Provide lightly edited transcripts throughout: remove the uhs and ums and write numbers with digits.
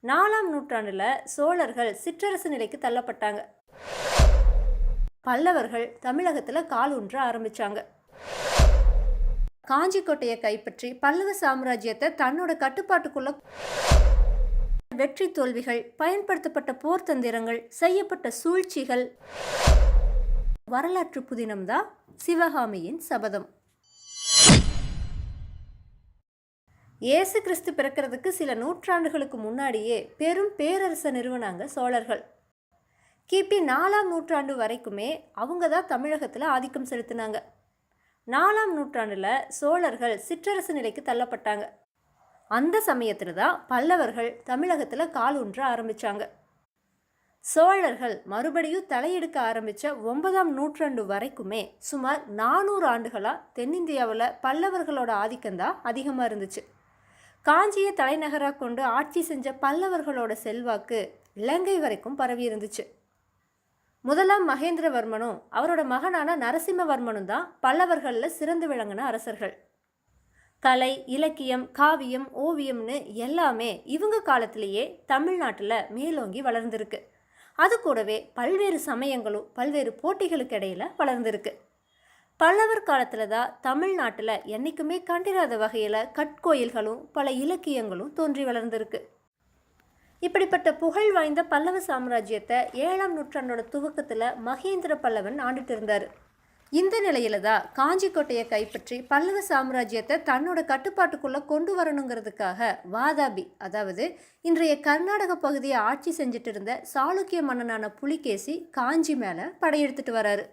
4ஆம் நூற்றாண்டில் சோழர்கள் சிற்றரசு நிலைக்கு தள்ளப்பட்டாங்க. பல்லவர்கள் தமிழகத்தில் கால் ஊன்ற ஆரம்பிச்சாங்க. காஞ்சி கோட்டையை கைப்பற்றி பல்லவ சாம்ராஜ்யத்தை தன்னோட கட்டுப்பாட்டுக்குள்ள வெற்றி தோல்விகள், பயன்படுத்தப்பட்ட போர் தந்திரங்கள், செய்யப்பட்ட சூழ்ச்சிகள், வரலாற்று புதினம்தான் சிவகாமியின் சபதம். இயேசு கிறிஸ்து பிறக்கிறதுக்கு சில நூற்றாண்டுகளுக்கு முன்னாடியே பெரும் பேரரசை நிறுவனாங்க சோழர்கள். கிபி 4ஆம் நூற்றாண்டு வரைக்குமே அவங்க தான் தமிழகத்தில் ஆதிக்கம் செலுத்தினாங்க. 4ஆம் நூற்றாண்டில் சோழர்கள் சிற்றரசு நிலைக்கு தள்ளப்பட்டாங்க. அந்த சமயத்தில் தான் பல்லவர்கள் தமிழகத்தில் கால் ஊன்ற ஆரம்பித்தாங்க. சோழர்கள் மறுபடியும் தலையெடுக்க ஆரம்பித்த 9ஆம் நூற்றாண்டு வரைக்குமே சுமார் 400 ஆண்டுகளாக தென்னிந்தியாவில் பல்லவர்களோட ஆதிக்கம்தான் அதிகமாக இருந்துச்சு. காஞ்சியை தலைநகராக கொண்டு ஆட்சி செஞ்ச பல்லவர்களோட செல்வாக்கு இலங்கை வரைக்கும் பரவி இருந்துச்சு. முதலாம் மகேந்திரவர்மனும் அவரோட மகனான நரசிம்மவர்மனும் தான் பல்லவர்களில் சிறந்து விளங்கின அரசர்கள். கலை, இலக்கியம், காவியம், ஓவியம்னு எல்லாமே இவங்க காலத்திலேயே தமிழ்நாட்டில் மேலோங்கி வளர்ந்துருக்கு. அது கூடவே பல்வேறு சமயங்களும் பல்வேறு போட்டிகளுக்கு இடையில வளர்ந்துருக்கு. பல்லவர் காலத்தில் தான் தமிழ்நாட்டில் என்றைக்குமே கண்டிராத வகையில் கற்கோயில்களும் பல இலக்கியங்களும் தோன்றி வளர்ந்துருக்கு. இப்படிப்பட்ட புகழ் வாய்ந்த பல்லவ சாம்ராஜ்யத்தை 7ஆம் நூற்றாண்டோட துவக்கத்தில் மகேந்திர பல்லவன் ஆண்டுட்டு இருந்தார். இந்த நிலையில தான் காஞ்சி கோட்டையை கைப்பற்றி பல்லவ சாம்ராஜ்யத்தை தன்னோட கட்டுப்பாட்டுக்குள்ளே கொண்டு வரணுங்கிறதுக்காக வாதாபி, அதாவது இன்றைய கர்நாடக பகுதியை ஆட்சி செஞ்சுட்டு இருந்த சாளுக்கிய மன்னனான புலிகேசி காஞ்சி மேலே படையெடுத்துட்டு வராரு.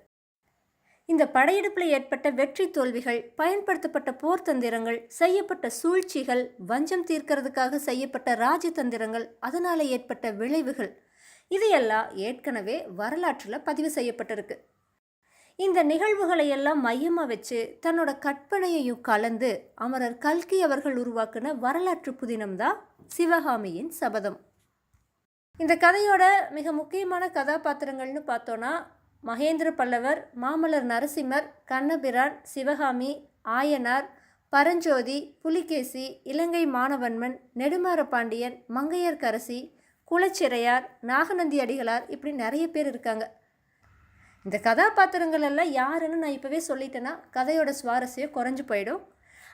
இந்த படையெடுப்பில் ஏற்பட்ட வெற்றி தோல்விகள், பயன்படுத்தப்பட்ட போர் தந்திரங்கள், செய்யப்பட்ட சூழ்ச்சிகள், வஞ்சம் தீர்க்கிறதுக்காக செய்யப்பட்ட ராஜதந்திரங்கள், அதனால் ஏற்பட்ட விளைவுகள், இதையெல்லாம் ஏற்கனவே வரலாற்றில் பதிவு செய்யப்பட்டிருக்கு. இந்த நிகழ்வுகளை எல்லாம் மையமாக வச்சு தன்னோட கற்பனையையும் கலந்து அமரர் கல்கி அவர்கள் உருவாக்குன வரலாற்று புதினம்தான் சிவகாமியின் சபதம். இந்த கதையோட மிக முக்கியமான கதாபாத்திரங்கள்னு பார்த்தோன்னா மகேந்திர பல்லவர், மாமல்லர் நரசிம்மர், கண்ணபிரான், சிவகாமி, ஆயனார், பரஞ்சோதி, புலிகேசி, இலங்கை மானவன்மன், நெடுமாற பாண்டியன், மங்கையர்க்கரசி, குலச்சிறையார், நாகநந்தி அடிகளார், இப்படி நிறைய பேர் இருக்காங்க. இந்த கதாபாத்திரங்கள் எல்லாம் யாருன்னு நான் இப்போவே சொல்லிட்டேன்னா கதையோட சுவாரஸ்யம் குறைஞ்சு போயிடும்.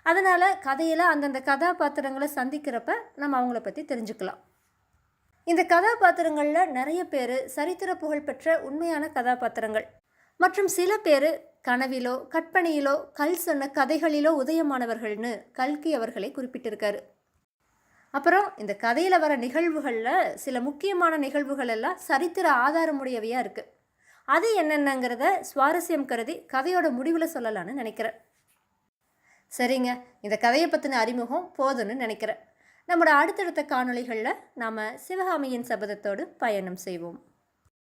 அதனால் கதையில் அந்தந்த கதாபாத்திரங்களை சந்திக்கிறப்ப நம்ம அவங்கள பற்றி தெரிஞ்சுக்கலாம். இந்த கதாபாத்திரங்களில் நிறைய பேர் சரித்திர புகழ்பெற்ற உண்மையான கதாபாத்திரங்கள் மற்றும் சில பேர் கனவிலோ கற்பனையிலோ கல் சொன்ன கதைகளிலோ உதயமானவர்கள்னு கல்கி அவர்களை குறிப்பிட்டிருக்காரு. அப்புறம் இந்த கதையில் வர நிகழ்வுகளில் சில முக்கியமான நிகழ்வுகள் எல்லாம் சரித்திர ஆதாரமுடையவையாக இருக்குது. அது என்னென்னங்கிறத சுவாரஸ்யம் கருதி கதையோட முடிவில் சொல்லலான்னு நினைக்கிறேன். சரிங்க, இந்த கதையை பற்றின அறிமுகம் போதுன்னு நினைக்கிறேன். நம்மளோட அடுத்தடுத்த காணொளிகளில் நாம் சிவகாமியின் சபதத்தோடு பயணம் செய்வோம்.